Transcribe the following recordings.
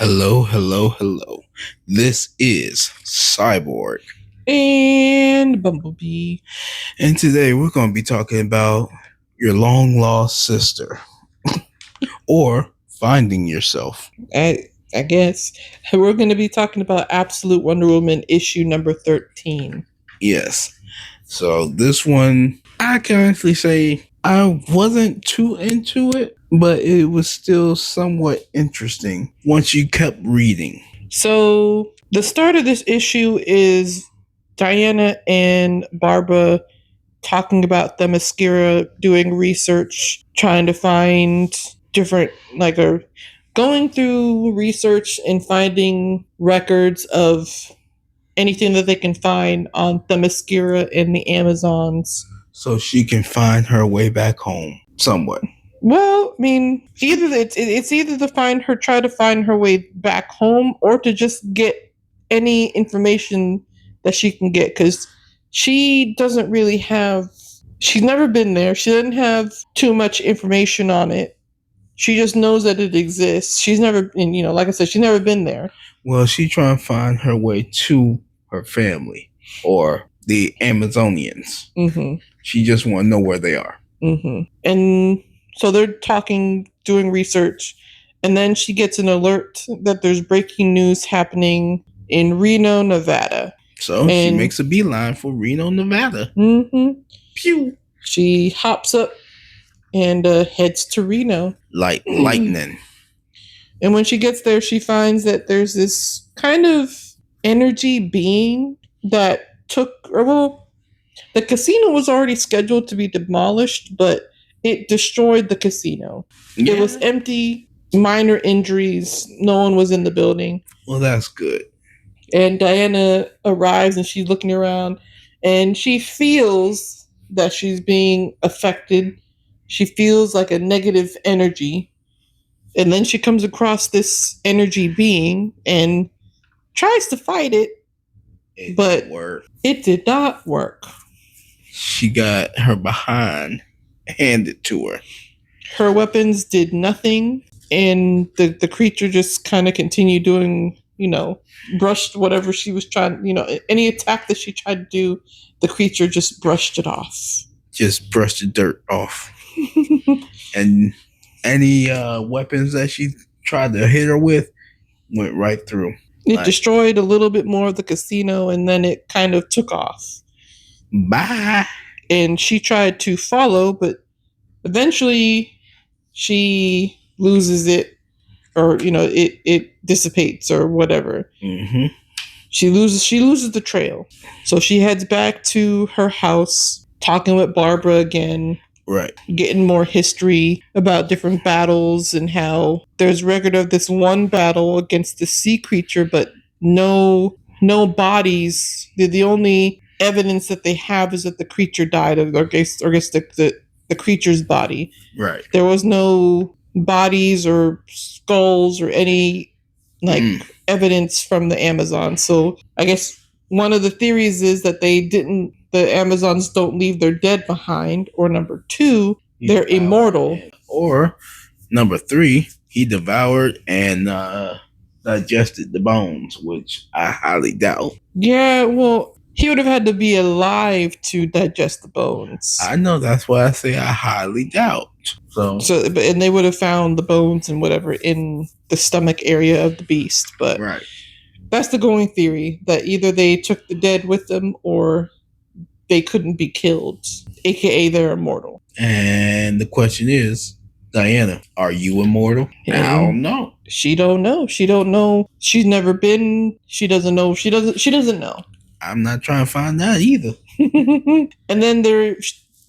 Hello, hello, hello. This is Cyborg. And Bumblebee. And today we're going to be talking about your long lost sister or finding yourself. I guess we're going to be talking about Absolute Wonder Woman issue number 13. Yes. So this one, I can honestly say I wasn't too into it, but it was still somewhat interesting once you kept reading. So the start of this issue is Diana and Barbara talking about Themyscira, doing research, trying to find different, or going through research and finding records of anything that they can find on Themyscira and the Amazons. So she can find her way back home somewhat. Well, I mean, it's either try to find her way back home, or to just get any information that she can get, because she doesn't really have. She's never been there. She doesn't have too much information on it. She just knows that it exists. She's never, and like I said, she's never been there. Well, she's trying to find her way to her family or the Amazonians. Mm-hmm. She just want to know where they are. Mm-hmm. And so they're talking, doing research, and then she gets an alert that there's breaking news happening in Reno, Nevada. So she makes a beeline for Reno, Nevada. Mm-hmm. Pew! She hops up and heads to Reno. Like lightning. And when she gets there, she finds that there's this kind of energy being that the casino was already scheduled to be demolished, but it destroyed the casino. Yeah. It was empty, minor injuries. No one was in the building. Well, that's good. And Diana arrives and she's looking around and she feels that she's being affected. She feels like a negative energy. And then she comes across this energy being and tries to fight it. But it did not work. She got her behind handed to her. Her weapons did nothing, and the creature just kind of continued doing, brushed whatever she was trying, any attack that she tried to do, the creature just brushed it off. Just brushed the dirt off. And any weapons that she tried to hit her with went right through. It destroyed a little bit more of the casino, and then it kind of took off. Bye. And she tried to follow, but eventually she loses it, or it dissipates or whatever. Mm-hmm. She loses the trail. So she heads back to her house, talking with Barbara again. Right. Getting more history about different battles and how there's record of this one battle against the sea creature, but no bodies. The only evidence that they have is that the creature died, or I guess the creature's body. Right. There was no bodies or skulls or any evidence from the Amazon. So I guess one of the theories is that the Amazons don't leave their dead behind, or number 2, they're immortal. Or number 3, he devoured and digested the bones, which I highly doubt. Yeah, well, he would have had to be alive to digest the bones. I know, that's why I say I highly doubt. And they would have found the bones and whatever in the stomach area of the beast. But right. That's the going theory, that either they took the dead with them or they couldn't be killed, aka they're immortal. And the question is, Diana, are you immortal? And I don't know. She don't know. She don't know. She's never been. She doesn't know. She doesn't know. I'm not trying to find out either. And then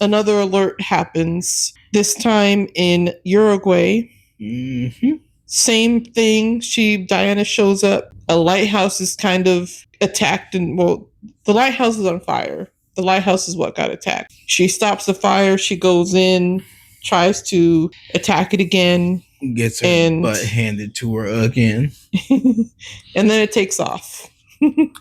another alert happens, this time in Uruguay. Mm-hmm. Same thing. Diana shows up. A lighthouse is kind of attacked, and the lighthouse is on fire. The lighthouse is what got attacked. She stops the fire. She goes in, tries to attack it again. Gets her butt handed to her again. And then it takes off.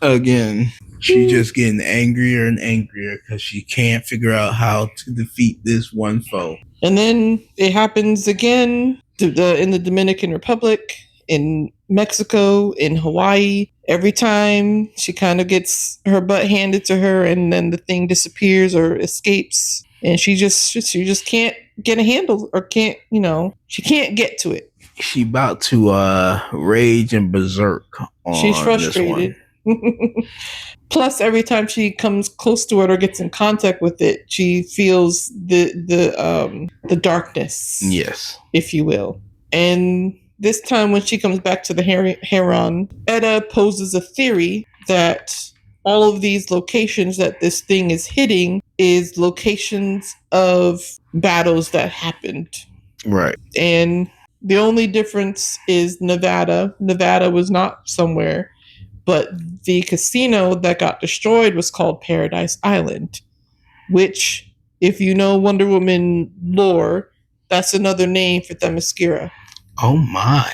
Again. She's just getting angrier and angrier because she can't figure out how to defeat this one foe. And then it happens again in the Dominican Republic. in Mexico, in Hawaii. Every time she kind of gets her butt handed to her, and then the thing disappears or escapes, and she just can't get a handle, or can't, she can't get to it. She about to rage and berserk on She's frustrated. this one. Plus, every time she comes close to it or gets in contact with it, she feels the darkness. Yes, if you will. And this time, when she comes back to the Heron, Etta poses a theory that all of these locations that this thing is hitting is locations of battles that happened. Right. And the only difference is Nevada. Nevada was not somewhere, but the casino that got destroyed was called Paradise Island, which, if you know Wonder Woman lore, that's another name for Themyscira. Oh my.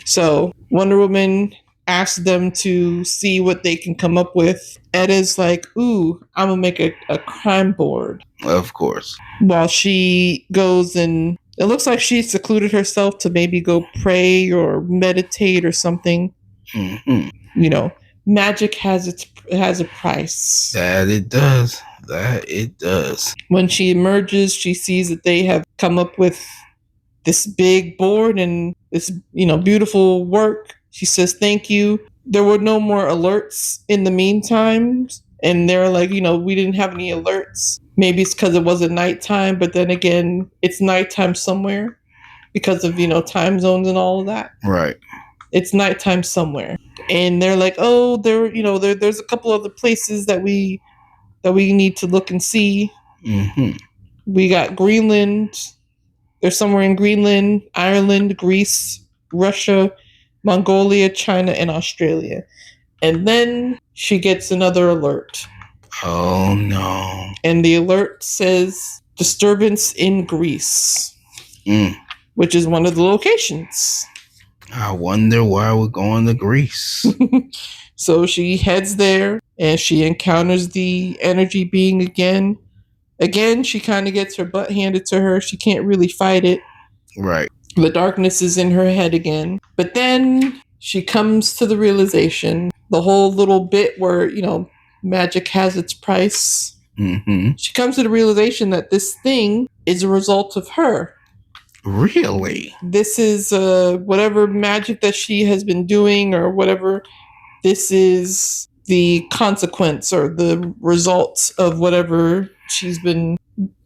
So Wonder Woman asked them to see what they can come up with. Etta's like, ooh, I'm gonna make a crime board. Of course. While she goes, and it looks like she secluded herself to maybe go pray or meditate or something. Mm-hmm. Magic has a price. That it does. When she emerges, she sees that they have come up with this big board and this, beautiful work. She says, thank you. There were no more alerts in the meantime. And they're like, we didn't have any alerts. Maybe it's because it wasn't nighttime, but then again, it's nighttime somewhere because of, time zones and all of that. Right. It's nighttime somewhere. And they're like, oh, there's a couple other places that we need to look and see. Mm-hmm. We got Greenland. They're somewhere in Greenland, Ireland, Greece, Russia, Mongolia, China, and Australia. And then she gets another alert. Oh no. And the alert says disturbance in Greece, which is one of the locations. I wonder why we're going to Greece. So she heads there and she encounters the energy being again. Again, she kind of gets her butt handed to her. She can't really fight it. Right. The darkness is in her head again. But then she comes to the realization, the whole little bit where, magic has its price. Mm-hmm. She comes to the realization that this thing is a result of her. Really? This is whatever magic that she has been doing or whatever. This is the consequence or the results of whatever she's been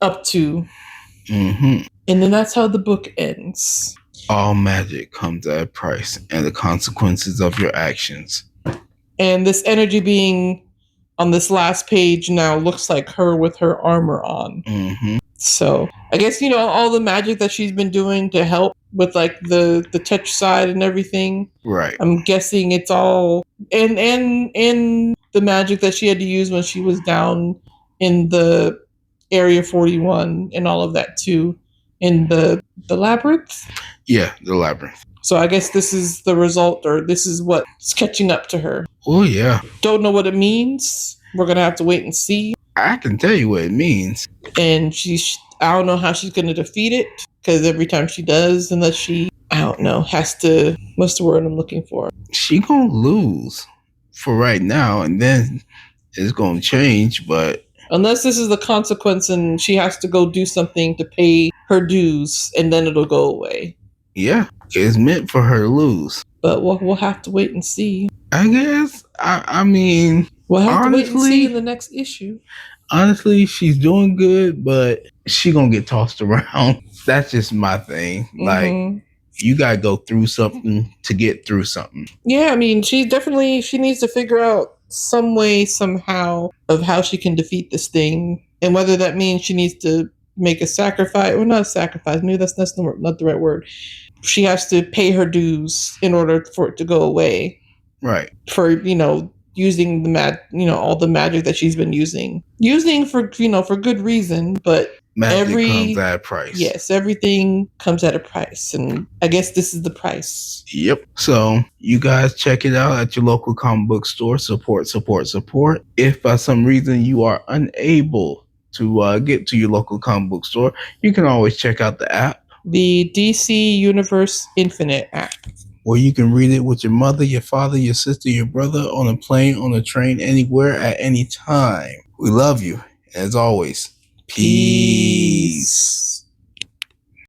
up to. Mm-hmm. And then that's how the book ends. All magic comes at a price and the consequences of your actions. And this energy being on this last page now looks like her with her armor on. Mm-hmm. So I guess, all the magic that she's been doing to help with like the touch side and everything. Right. I'm guessing it's all and the magic that she had to use when she was down in the Area 41 and all of that too, in the labyrinth. Yeah, the labyrinth. So I guess this is the result, or this is what's catching up to her. Oh yeah. Don't know what it means. We're gonna have to wait and see. I can tell you what it means. And I don't know how she's gonna defeat it, because every time she does, unless she, I don't know, has to, what's the word I'm looking for? She gonna lose for right now, and then it's gonna change, but unless this is the consequence and she has to go do something to pay her dues, and then it'll go away. Yeah, it's meant for her to lose. But we'll have to wait and see. I guess. I mean, we'll have to wait and see in the next issue. Honestly, she's doing good, but she gonna get tossed around. That's just my thing. Mm-hmm. Like, you gotta go through something to get through something. Yeah, I mean, she needs to figure out some way, somehow, of how she can defeat this thing, and whether that means she needs to make a sacrifice, or not a sacrifice. Maybe that's not the right word. She has to pay her dues in order for it to go away. Right. For, using the all the magic that she's been using for, for good reason, but magic comes at a price. Yes, everything comes at a price, and I guess this is the price. Yep. So you guys check it out at your local comic book store. Support. If by some reason you are unable to get to your local comic book store, you can always check out the app. The DC Universe Infinite app. where you can read it with your mother, your father, your sister, your brother, on a plane, on a train, anywhere, at any time. We love you. As always, peace.